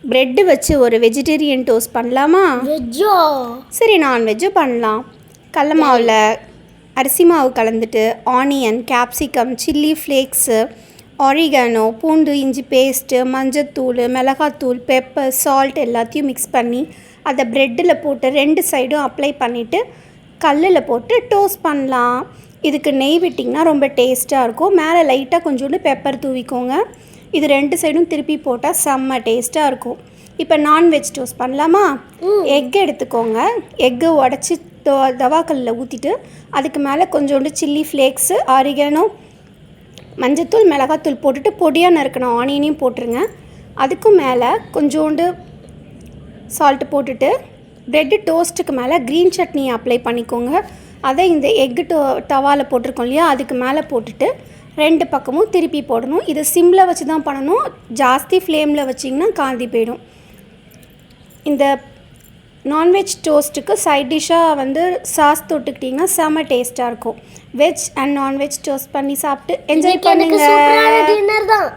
Bread வச்சு ஒரு vegetarian toast பண்ணலாமா? வெஜ்ஜா? சரி, நான்வெஜ்ஜும் பண்ணலாம். கடல மாவில் அரிசி மாவு கலந்துட்டு onion, capsicum, chilli flakes, oregano, பூண்டு இஞ்சி பேஸ்ட்டு, மஞ்சத்தூள், மிளகாத்தூள், பெப்பர், சால்ட் எல்லாத்தையும் மிக்ஸ் பண்ணி அதை ப்ரெட்டில் போட்டு 2 சைடும் அப்ளை பண்ணிவிட்டு கல்லில் போட்டு டோஸ்ட் பண்ணலாம். இதுக்கு நெய் விட்டிங்கன்னா ரொம்ப டேஸ்ட்டாக இருக்கும். மேலே லைட்டாக கொஞ்சோண்டு பெப்பர் தூவிக்கோங்க. இது 2 சைடும் திருப்பி போட்டால் செம்ம டேஸ்ட்டாக இருக்கும். இப்போ நான்வெஜ் டோஸ்ட் பண்ணலாமா? எக் எடுத்துக்கோங்க. எக்கு உடச்சி தவாக்கல்லில் ஊற்றிட்டு அதுக்கு மேலே கொஞ்சோண்டு சில்லி ஃப்ளேக்ஸு, ஆரிகானோ, மஞ்சத்தூள், மிளகாத்தூள் போட்டுட்டு பொடியாக நறுக்கின ஆனியனையும் போட்டுருங்க. அதுக்கும் மேலே கொஞ்சோண்டு சால்ட்டு போட்டுட்டு ப்ரெட்டு டோஸ்ட்டுக்கு மேலே க்ரீன் சட்னி அப்ளை பண்ணிக்கோங்க. அதை இந்த எக்கு தவாவில் போட்டிருக்கோம் இல்லையா, அதுக்கு மேலே போட்டுட்டு 2 பக்கமும் திருப்பி போடணும். இது சிம்மில் வச்சு தான் பண்ணணும். ஜாஸ்தி ஃப்ளேமில் வச்சிங்கன்னா காந்தி போயிடும். இந்த நான்வெஜ் டோஸ்ட்டுக்கு சைட் டிஷ்ஷாக சாஸ் தொட்டுக்கிட்டிங்கன்னா செம்ம டேஸ்ட்டாக இருக்கும். வெஜ் அண்ட் நான்வெஜ் டோஸ்ட் பண்ணி சாப்பிட்டு என்ஜாய் பண்ணுங்கள். டின்னர் தான்.